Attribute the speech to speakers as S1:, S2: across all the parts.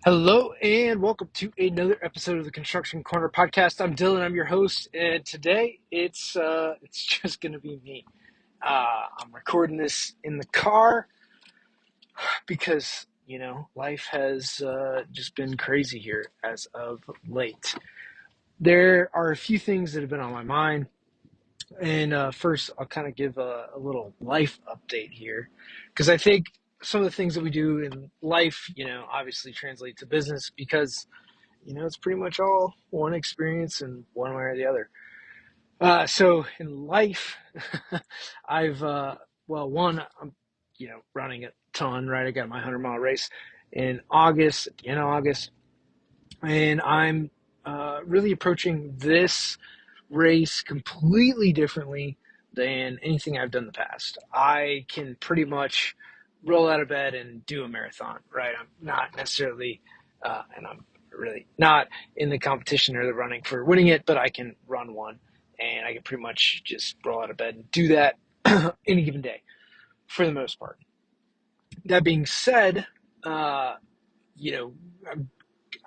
S1: Hello and welcome to another episode of the Construction Corner podcast. I'm Dylan, I'm your host, and today it's just gonna be me. I'm recording this in the car because life has just been crazy here as of late. There are a few things that have been on my mind, and first I'll kind of give a little life update here because I think some of the things that we do in life, obviously translate to business because it's pretty much all one experience in one way or the other. So in life, I've, I'm, running a ton, right? I got my 100-mile race in August, at the end of August, and I'm really approaching this race completely differently than anything I've done in the past. I can pretty much roll out of bed and do a marathon, right? I'm not necessarily, and I'm really not in the competition or the running for winning it, but I can run one and I can pretty much just roll out of bed and do that any given day for the most part. That being said, uh, you know,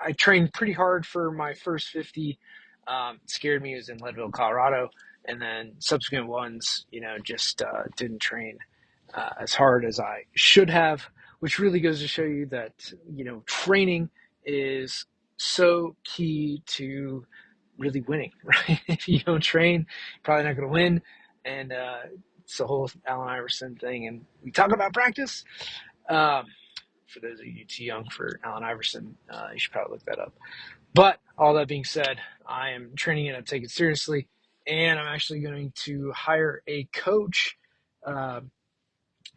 S1: I trained pretty hard for my first 50. It scared me. It was in Leadville, Colorado. And then subsequent ones, just didn't train as hard as I should have, which really goes to show you that, training is so key to really winning, right? If you don't train, you're probably not going to win. And it's the whole Allen Iverson thing. And we talk about practice. Um, for those of you too young for Allen Iverson, you should probably look that up. But all that being said, I am training it. I'm taking it seriously, and I'm actually going to hire a coach. Uh,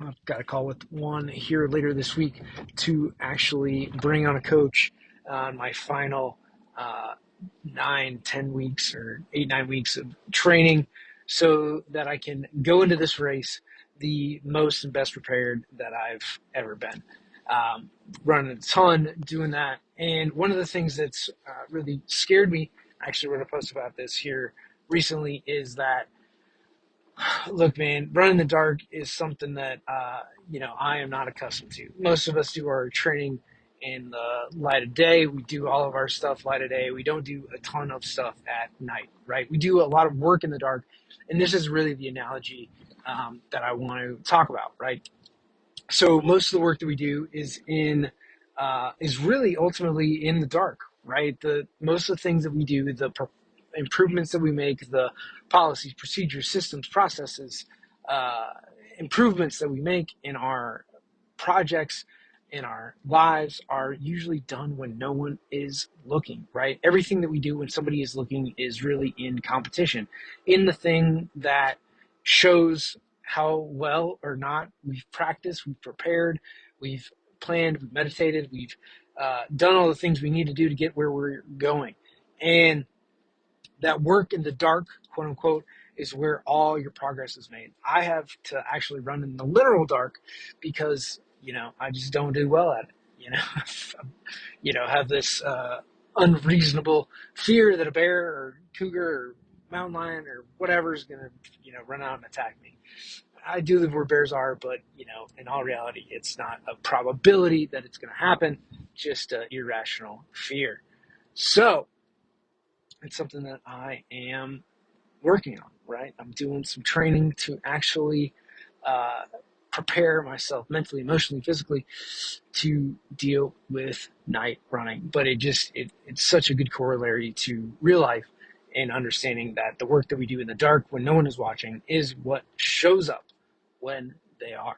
S1: I've got a call with one here later this week to actually bring on a coach on my final 9, 10 weeks or 8, 9 weeks of training so that I can go into this race the most and best prepared that I've ever been. Running a ton, doing that. And one of the things that's really scared me, I actually wrote a post about this here recently, is that look, man, running in the dark is something that I am not accustomed to. Most of us do our training in the light of day. We do all of our stuff light of day. We don't do a ton of stuff at night, right? We do a lot of work in the dark, and this is really the analogy that I want to talk about, right? So most of the work that we do is really ultimately in the dark, right? The most of the things that we do, the improvements that we make, the policies, procedures, systems, processes, uh, improvements that we make in our projects, in our lives, are usually done when no one is looking, right? Everything that we do when somebody is looking is really in competition, in the thing that shows how well or not we've practiced, we've prepared, we've planned, we've meditated, we've done all the things we need to do to get where we're going. And that work in the dark, quote unquote, is where all your progress is made. I have to actually run in the literal dark because, I just don't do well at it. Have this unreasonable fear that a bear or cougar or mountain lion or whatever is going to, run out and attack me. I do live where bears are, but, in all reality, it's not a probability that it's going to happen, just irrational fear. So it's something that I am working on, right? I'm doing some training to actually uh, prepare myself mentally, emotionally, physically to deal with night running. But it's such a good corollary to real life and understanding that the work that we do in the dark when no one is watching is what shows up when they are.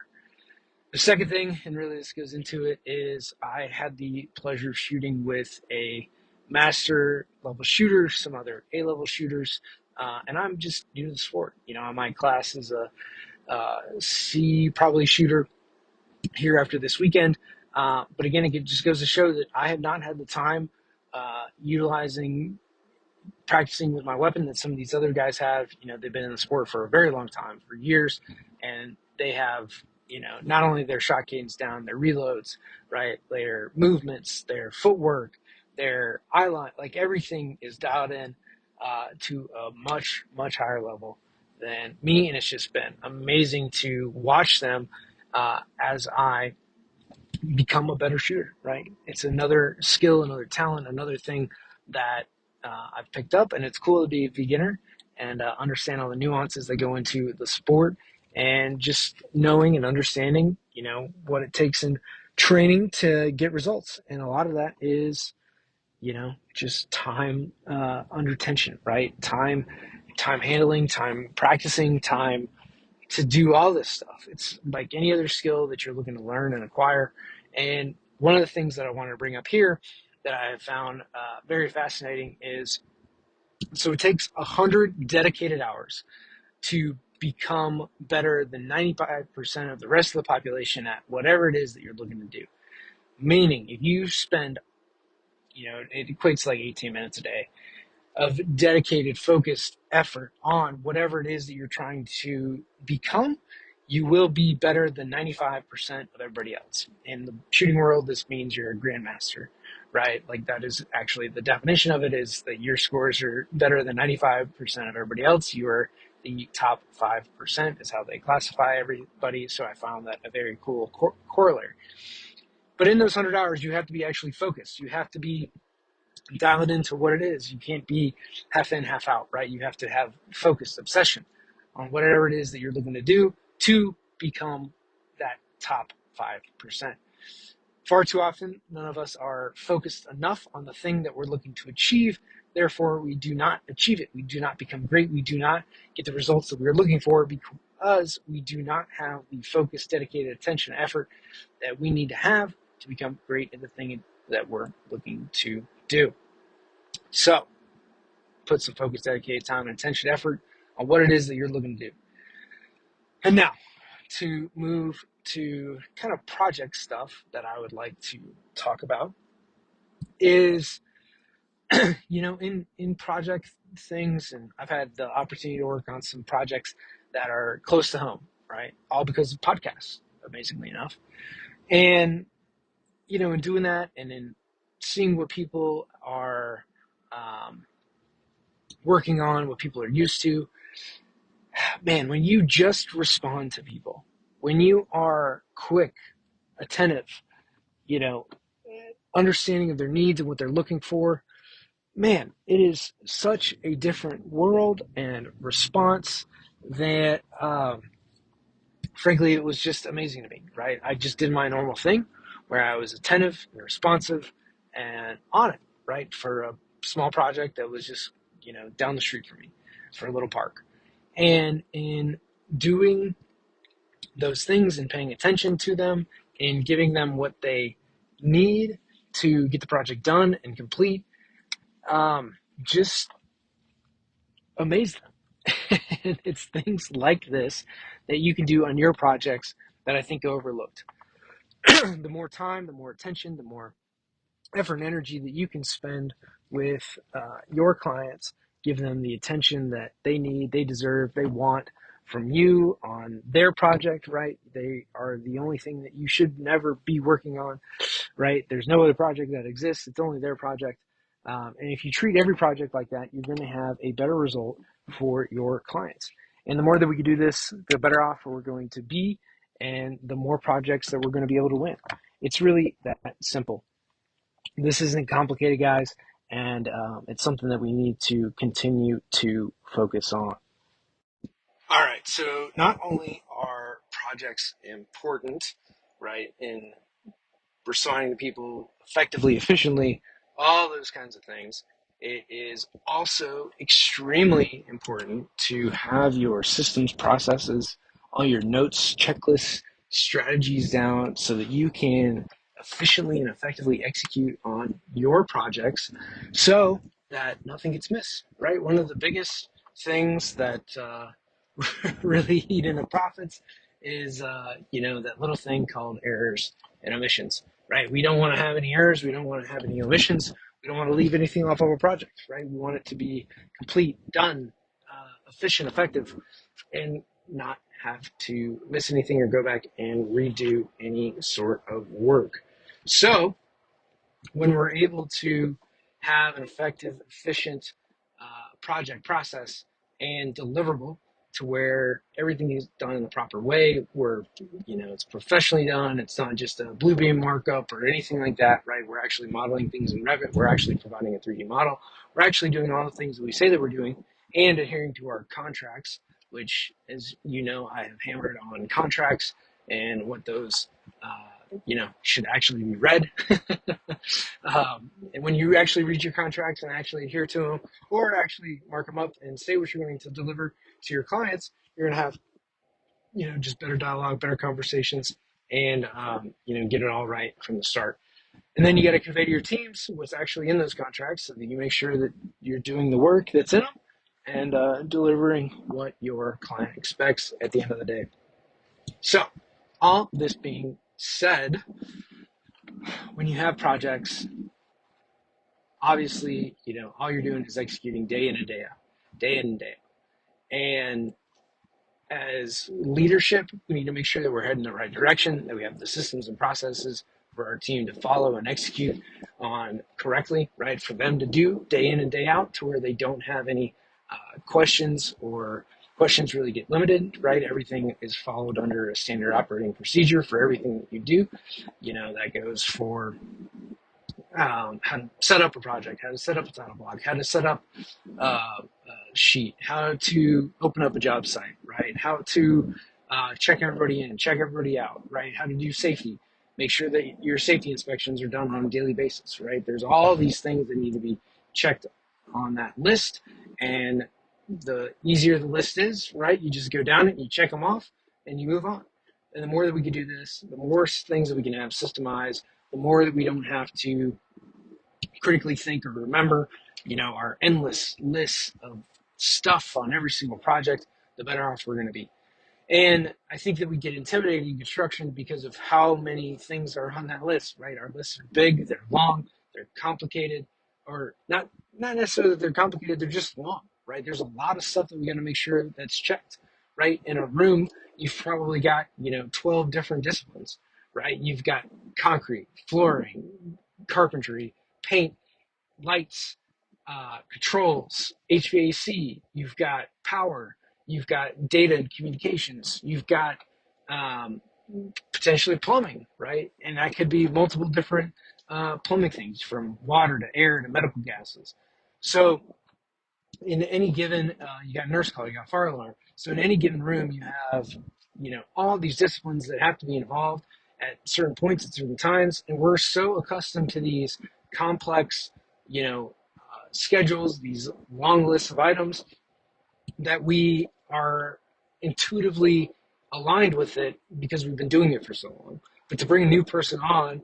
S1: The second thing, and really this goes into it, is I had the pleasure of shooting with a master level shooter, some other A-level shooters, and I'm just new to the sport. My class is a C probably shooter here after this weekend. But again, it just goes to show that I have not had the time practicing with my weapon that some of these other guys have. They've been in the sport for a very long time, for years, and they have, not only their shot cadence down, their reloads, right, their movements, their footwork, their eye line, like everything is dialed in to a much, much higher level than me. And it's just been amazing to watch them as I become a better shooter, right? It's another skill, another talent, another thing that I've picked up, and it's cool to be a beginner and understand all the nuances that go into the sport, and just knowing and understanding, what it takes in training to get results. And a lot of that is, just time under tension, right? Time handling, time practicing, time to do all this stuff. It's like any other skill that you're looking to learn and acquire. And one of the things that I wanted to bring up here that I have found very fascinating is, so it takes 100 dedicated hours to become better than 95% of the rest of the population at whatever it is that you're looking to do. Meaning, if you spend, it equates to like 18 minutes a day of dedicated, focused effort on whatever it is that you're trying to become, you will be better than 95% of everybody else. In the shooting world, this means you're a grandmaster, right? Like, that is actually the definition of it, is that your scores are better than 95% of everybody else. You are the top 5% is how they classify everybody. So I found that a very cool corollary. But in those 100 hours, you have to be actually focused. You have to be dial it into what it is. You can't be half in, half out, right? You have to have focused obsession on whatever it is that you're looking to do to become that top 5%. Far too often, none of us are focused enough on the thing that we're looking to achieve. Therefore, we do not achieve it. We do not become great. We do not get the results that we're looking for because we do not have the focused, dedicated attention, effort that we need to have to become great at the thing that we're looking to do. So, put some focus, dedicated time, and attention, effort on what it is that you're looking to do. And now, to move to kind of project stuff that I would like to talk about is, in project things, and I've had the opportunity to work on some projects that are close to home, right? All because of podcasts, amazingly enough. And, in doing that and in seeing what people are working on, what people are used to, man, when you just respond to people, when you are quick, attentive, you know, understanding of their needs and what they're looking for, man, it is such a different world and response that, frankly, it was just amazing to me, right? I just did my normal thing where I was attentive and responsive and on it, right? For a small project that was just, down the street from me for a little park. And in doing those things and paying attention to them and giving them what they need to get the project done and complete, just amaze them. And it's things like this that you can do on your projects that I think go overlooked. The more time, the more attention, the more effort and energy that you can spend with your clients, give them the attention that they need, they deserve, they want from you on their project, right? They are the only thing that you should never be working on, right? There's no other project that exists. It's only their project. And if you treat every project like that, you're going to have a better result for your clients. And the more that we can do this, the better off we're going to be, and the more projects that we're going to be able to win. It's really that simple. This isn't complicated, guys, and it's something that we need to continue to focus on. All right, so not only are projects important, right, in responding to people effectively, efficiently, all those kinds of things, it is also extremely important to have your systems, processes, all your notes, checklists, strategies down so that you can efficiently and effectively execute on your projects so that nothing gets missed, right? One of the biggest things that really eat into profits is, that little thing called errors and omissions, right? We don't want to have any errors. We don't want to have any omissions. We don't want to leave anything off of a project, right? We want it to be complete, done, efficient, effective, and not have to miss anything or go back and redo any sort of work. So when we're able to have an effective, efficient project process and deliverable to where everything is done in the proper way, where it's professionally done. It's not just a Bluebeam markup or anything like that, right? We're actually modeling things in Revit. We're actually providing a 3D model. We're actually doing all the things that we say that we're doing and adhering to our contracts, which, as you know, I have hammered on contracts and what those should actually be read. And when you actually read your contracts and actually adhere to them, or actually mark them up and say what you're going to deliver to your clients, you're going to have, just better dialogue, better conversations, and, get it all right from the start. And then you got to convey to your teams what's actually in those contracts so that you make sure that you're doing the work that's in them and delivering what your client expects at the end of the day. So, all this being said, when you have projects, obviously, all you're doing is executing day in and day out, day in and day out. And as leadership, we need to make sure that we're heading in the right direction, that we have the systems and processes for our team to follow and execute on correctly, right? For them to do day in and day out to where they don't have any questions, or questions really get limited, right? Everything is followed under a standard operating procedure for everything that you do. That goes for how to set up a project, how to set up a title block, how to set up a sheet, how to open up a job site, right? How to check everybody in, check everybody out, right? How to do safety, make sure that your safety inspections are done on a daily basis, right? There's all these things that need to be checked on that list, and the easier the list is, right? You just go down it, you check them off, and you move on. And the more that we can do this, the more things that we can have systemized, the more that we don't have to critically think or remember, our endless lists of stuff on every single project, the better off we're going to be. And I think that we get intimidated in construction because of how many things are on that list, right? Our lists are big, they're long, they're complicated, or not necessarily that they're complicated, they're just long, right? There's a lot of stuff that we got to make sure that's checked, right? In a room, you've probably got, 12 different disciplines, right? You've got concrete, flooring, carpentry, paint, lights, controls, HVAC, you've got power, you've got data and communications, you've got potentially plumbing, right? And that could be multiple different plumbing things, from water to air to medical gases. So in any given, you got nurse call, you got fire alarm. So in any given room, you have, all these disciplines that have to be involved at certain points at certain times. And we're so accustomed to these complex, schedules, these long lists of items, that we are intuitively aligned with it because we've been doing it for so long. But to bring a new person on,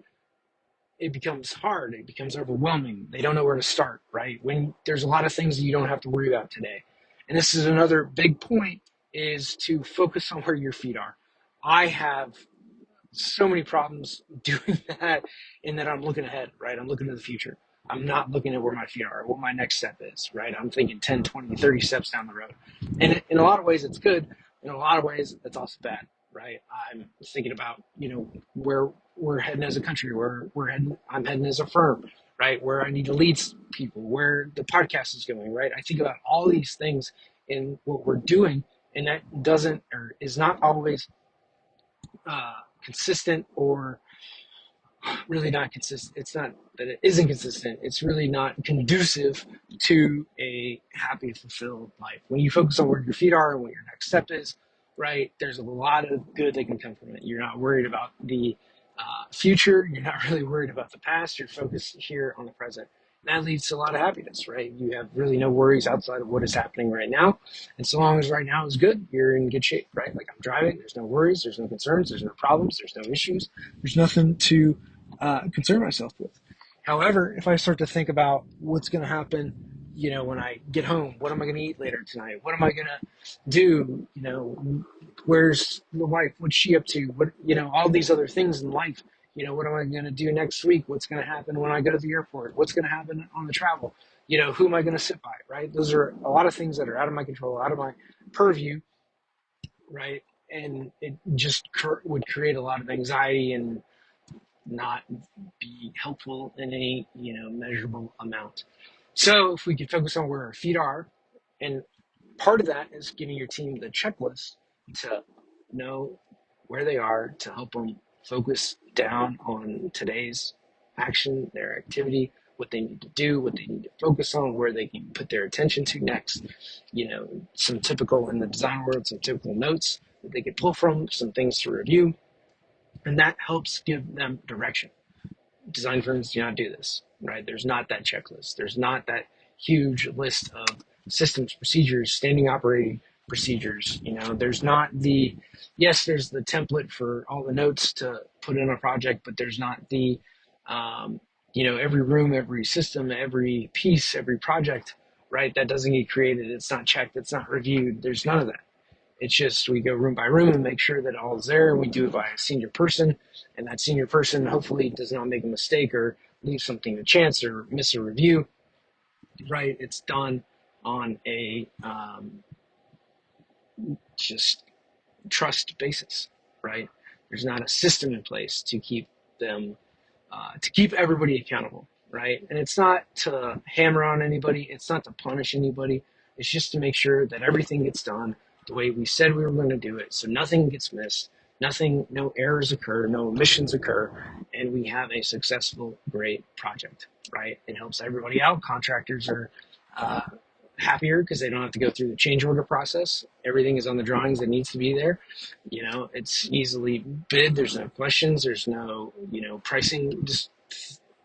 S1: it becomes hard. It becomes overwhelming. They don't know where to start, right? When there's a lot of things that you don't have to worry about today. And this is another big point, is to focus on where your feet are. I have so many problems doing that, in that I'm looking ahead, right? I'm looking to the future. I'm not looking at where my feet are, what my next step is, right? I'm thinking 10, 20, 30 steps down the road. And in a lot of ways, it's good. In a lot of ways, it's also bad, right? I'm thinking about, where we're heading as a country, where I'm heading as a firm, right? Where I need to lead people, where the podcast is going, right? I think about all these things in what we're doing, and that doesn't, or is not always consistent, or really not consistent. It's not that it isn't consistent. It's really not conducive to a happy, fulfilled life. When you focus on where your feet are and what your next step is, right, there's a lot of good that can come from it. You're not worried about the future. You're not really worried about the past. You're focused here on the present. And that leads to a lot of happiness, right? You have really no worries outside of what is happening right now. And so long as right now is good, you're in good shape, right? Like, I'm driving, there's no worries, there's no concerns, there's no problems, there's no issues. There's nothing to concern myself with. However, if I start to think about what's going to happen, when I get home, what am I going to eat later tonight? What am I going to do? Where's the wife? What's she up to? What, all these other things in life. What am I going to do next week? What's going to happen when I go to the airport? What's going to happen on the travel? Who am I going to sit by, right? Those are a lot of things that are out of my control, out of my purview, right? And it just would create a lot of anxiety and not be helpful in any, measurable amount. So if we could focus on where our feet are and part of that is giving your team the checklist to know where they are, to help them focus down on today's action, their activity, what they need to do, what they need to focus on, where they can put their attention to next. Some typical in the design world, some typical notes that they could pull from, some things to review, and that helps give them direction. Design firms do not do this, right? There's not that checklist. There's not that huge list of systems, procedures, standing operating procedures. There's not there's the template for all the notes to put in a project, but there's not every room, every system, every piece, every project, right? That doesn't get created. It's not checked. It's not reviewed. There's none of that. It's just we go room by room and make sure that all is there. We do it by a senior person, and that senior person hopefully does not make a mistake or leave something to chance or miss a review. Right? It's done on a just trust basis. Right? There's not a system in place to keep them to keep everybody accountable. Right? And it's not to hammer on anybody. It's not to punish anybody. It's just to make sure that everything gets done the way we said we were going to do it, so nothing gets missed, no errors occur, no omissions occur, and we have a successful, great project, right? It helps everybody out. Contractors are happier because they don't have to go through the change order process. Everything is on the drawings that needs to be there. It's easily bid. There's no questions. There's no, pricing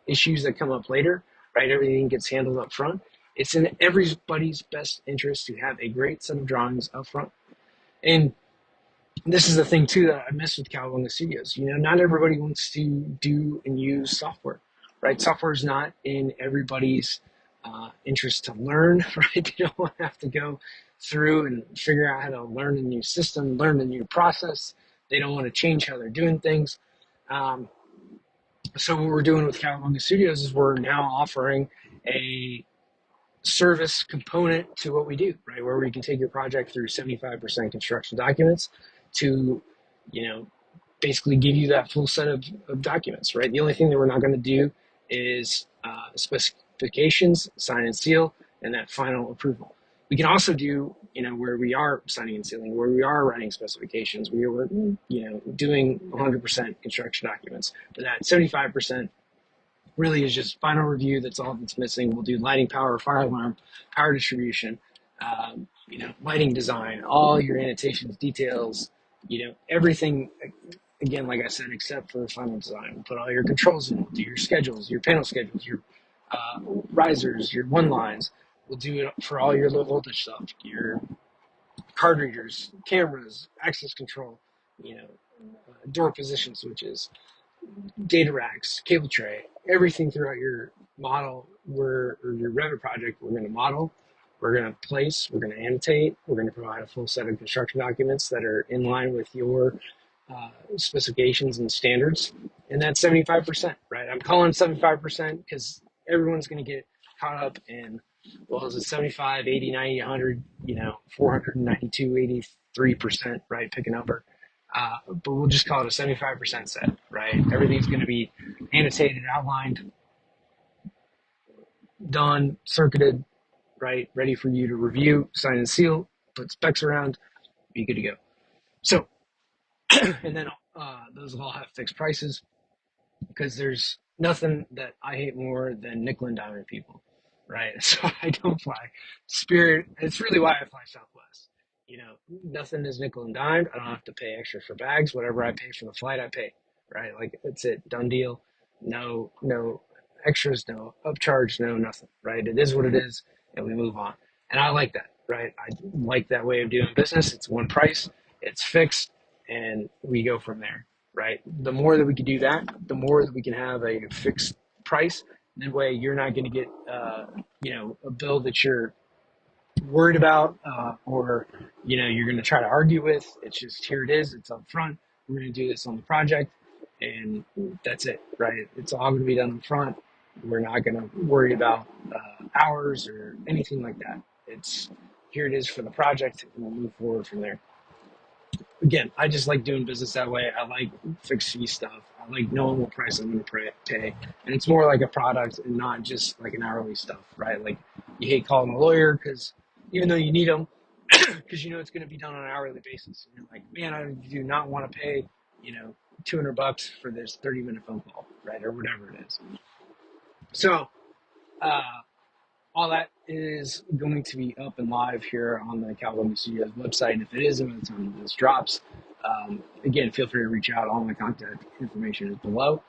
S1: issues that come up later, right? Everything gets handled up front. It's in everybody's best interest to have a great set of drawings up front. And this is the thing, too, that I miss with Cowabunga Studios. Not everybody wants to do and use software, right? Software is not in everybody's interest to learn, right? They don't want to have to go through and figure out how to learn a new system, learn a new process. They don't want to change how they're doing things. So what we're doing with Cowabunga Studios is we're now offering a service component to what we do, right? Where we can take your project through 75% construction documents to, basically give you that full set of documents, right? The only thing that we're not going to do is specifications, sign and seal, and that final approval. We can also do, where we are signing and sealing, where we are writing specifications, we are, doing 100% construction documents. But that 75% really is just final review. That's all that's missing. We'll do lighting, power, fire alarm, power distribution, lighting design, all your annotations, details, everything, again, like I said, except for the final design. We'll put all your controls in, we'll do your schedules, your panel schedules, your risers, your one lines. We'll do it for all your low voltage stuff, your card readers, cameras, access control, door position switches, data racks, cable tray, everything throughout your model or your Revit project. We're going to model, we're going to place, we're going to annotate, we're going to provide a full set of construction documents that are in line with your specifications and standards. And that's 75%, right? I'm calling 75% because everyone's going to get caught up in, well, is it 75, 80, 90, 100, 492, 83%, right? Pick a number. But we'll just call it a 75% set, right? Everything's going to be annotated, outlined, done, circuited, right? Ready for you to review, sign and seal, put specs around, be good to go. So, and then those will all have fixed prices, because there's nothing that I hate more than nickel and diamond people, right? So I don't fly Spirit. It's really why I fly Southwest. Nothing is nickel and dime. I don't have to pay extra for bags. Whatever I pay for the flight, I pay, right? Like, that's it, done deal. No extras, no upcharge, no nothing, right? It is what it is, and we move on. And I like that, right? I like that way of doing business. It's one price, it's fixed, and we go from there, right? The more that we can do that, the more that we can have a fixed price. That way, you're not going to get, a bill that you're worried about, or you're going to try to argue with. It's just, here it is, it's up front, we're going to do this on the project, and that's it, right? It's all going to be done up front. We're not going to worry about hours or anything like that. It's, here it is for the project, and we'll move forward from there. Again, I just like doing business that way. I like fixed fee stuff. I like knowing what price I'm going to pay. And it's more like a product and not just like an hourly stuff, right? Like, you hate calling a lawyer because even though you need them, because it's going to be done on an hourly basis. And you're like, man, I do not want to pay, $200 for this 30-minute phone call, right, or whatever it is. So uh, all that is going to be up and live here on the Cowboy Studios website. And if it isn't by the time this drops, again, feel free to reach out. All my contact information is below.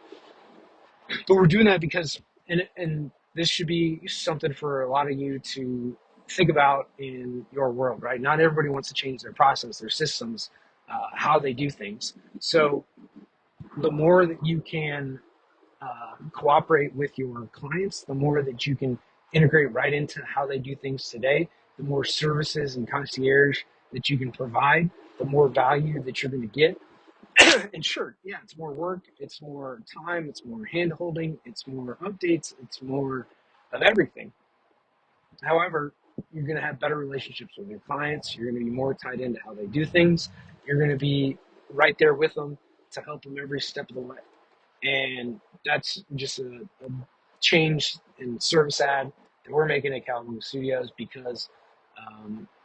S1: But we're doing that because, and this should be something for a lot of you to think about in your world, right? Not everybody wants to change their process, their systems, how they do things. So the more that you can cooperate with your clients, the more that you can integrate right into how they do things today, the more services and concierge that you can provide, the more value that you're going to get. And sure, yeah, it's more work, it's more time, it's more hand holding, it's more updates, it's more of everything. However, you're going to have better relationships with your clients. You're going to be more tied into how they do things. You're going to be right there with them to help them every step of the way. And that's just a change in service ad that we're making at California Studios because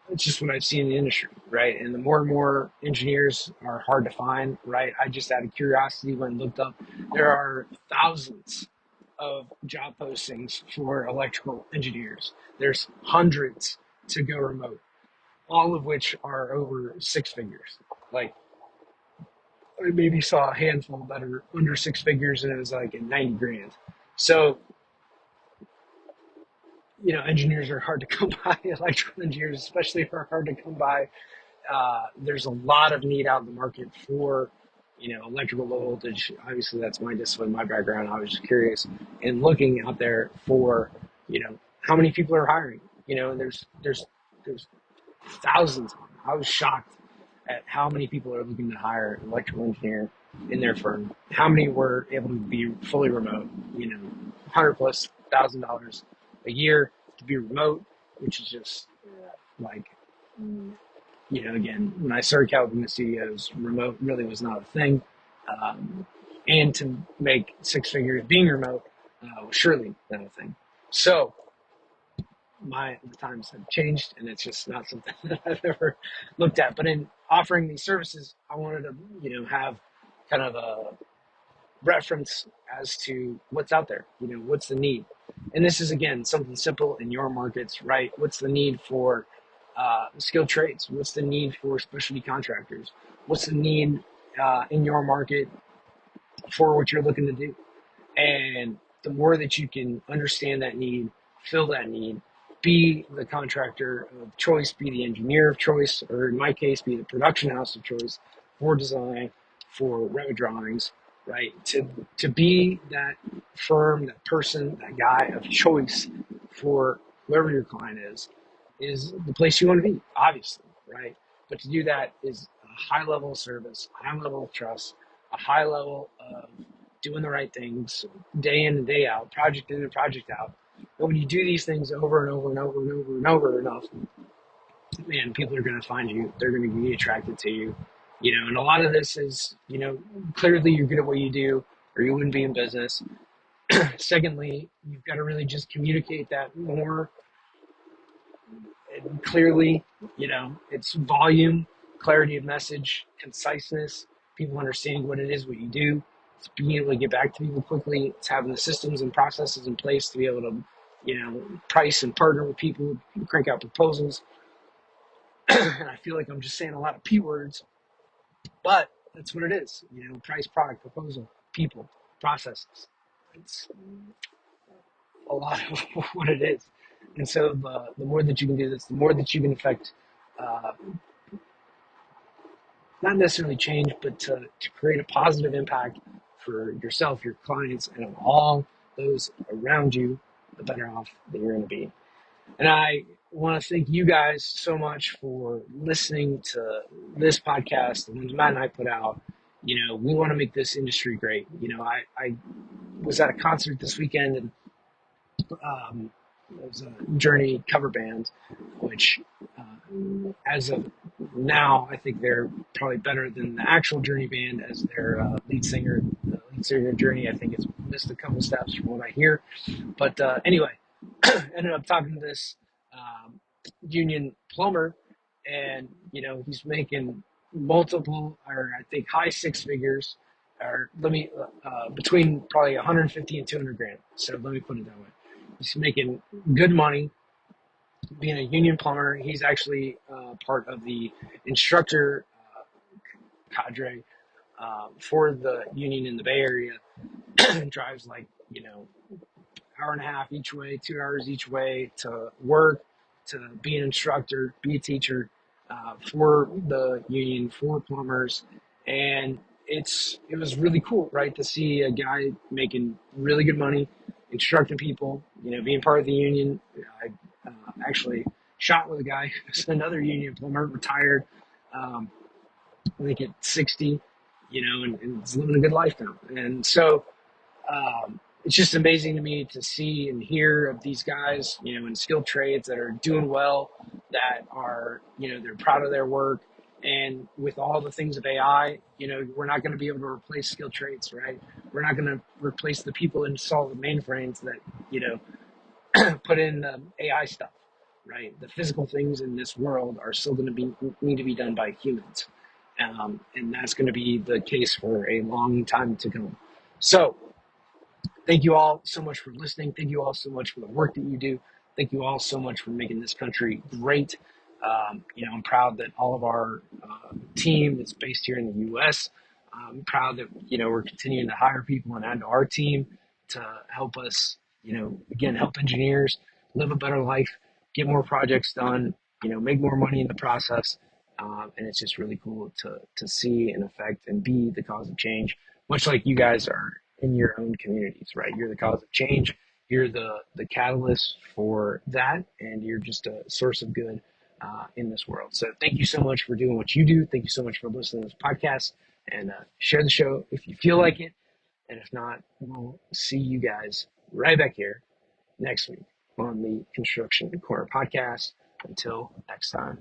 S1: it's just what I've seen in the industry, right? And the more and more engineers are hard to find, right? I just out of curiosity went and looked up. There are thousands of job postings for electrical engineers. There's hundreds to go remote, all of which are over six figures. Like, I maybe saw a handful that are under six figures, and it was like at 90 grand. So, engineers are hard to come by. Electrical engineers, especially, are hard to come by. There's a lot of need out in the market for, electrical low voltage. Obviously, that's my discipline, my background. I was just curious and looking out there for, how many people are hiring. And there's thousands. I was shocked at how many people are looking to hire an electrical engineer in their firm. How many were able to be fully remote? $100,000+ a year to be remote, which is just like, again, when I started California Studios, remote really was not a thing. And to make six figures being remote was surely not a thing. So the times have changed, and it's just not something that I've ever looked at. But in offering these services, I wanted to, have kind of a reference as to what's out there. What's the need? And this is, again, something simple in your markets, right? What's the need for skilled trades? What's the need for specialty contractors? What's the need in your market for what you're looking to do? And the more that you can understand that need, fill that need, be the contractor of choice, be the engineer of choice, or in my case, be the production house of choice for design, for Revit drawings, right? To be that firm, that person, that guy of choice for whoever your client is the place you want to be, obviously, right? But to do that is a high level of service, a high level of trust, a high level of doing the right things day in and day out, project in and project out. But when you do these things over and over and over and over and over enough, man, people are going to find you. They're going to be attracted to you. And a lot of this is, clearly you're good at what you do or you wouldn't be in business. Secondly, you've got to really just communicate that more and clearly. It's volume, clarity of message, conciseness, people understanding what it is, what you do. It's being able to get back to people quickly. It's having the systems and processes in place to be able to, price and partner with people, crank out proposals. And I feel like I'm just saying a lot of P words, but that's what it is. Price, product, proposal, people, processes. It's a lot of what it is. And so the more that you can do this, the more that you can affect, not necessarily change, but to create a positive impact for yourself, your clients, and all those around you, the better off that you're going to be. And I want to thank you guys so much for listening to this podcast, the ones Matt and I put out. We want to make this industry great. I was at a concert this weekend, and it was a Journey cover band, which as of now, I think they're probably better than the actual Journey band as their lead singer. The lead singer of Journey, I think, has missed a couple steps from what I hear. But anyway, ended up talking to this union plumber, and he's making multiple, or I think high six figures, or between probably 150 and 200 grand. So let me put it that way. He's making good money being a union plumber. He's actually part of the instructor cadre for the union in the Bay Area. Drives like hour and a half each way, 2 hours each way to work, to be an instructor, be a teacher for the union, for plumbers. And it was really cool, right, to see a guy making really good money, instructing people, being part of the union. I actually shot with a guy who's another union plumber, retired, I think at 60, and is living a good life now. And so it's just amazing to me to see and hear of these guys, in skilled trades that are doing well, that are, they're proud of their work. And with all the things of AI, we're not going to be able to replace skilled trades, right? We're not going to replace the people that install the mainframes that, put in the AI stuff, right? The physical things in this world are still going to need to be done by humans. And that's going to be the case for a long time to come. So, thank you all so much for listening. Thank you all so much for the work that you do. Thank you all so much for making this country great. I'm proud that all of our team is based here in the U.S. I'm proud that, we're continuing to hire people and add to our team to help us, again, help engineers live a better life, get more projects done, make more money in the process. And it's just really cool to see and affect and be the cause of change, much like you guys are in your own communities, right? You're the cause of change. You're the catalyst for that, and you're just a source of good in this world. So thank you so much for doing what you do. Thank you so much for listening to this podcast, and share the show if you feel like it. And if not, we'll see you guys right back here next week on the Construction Corner podcast. Until next time.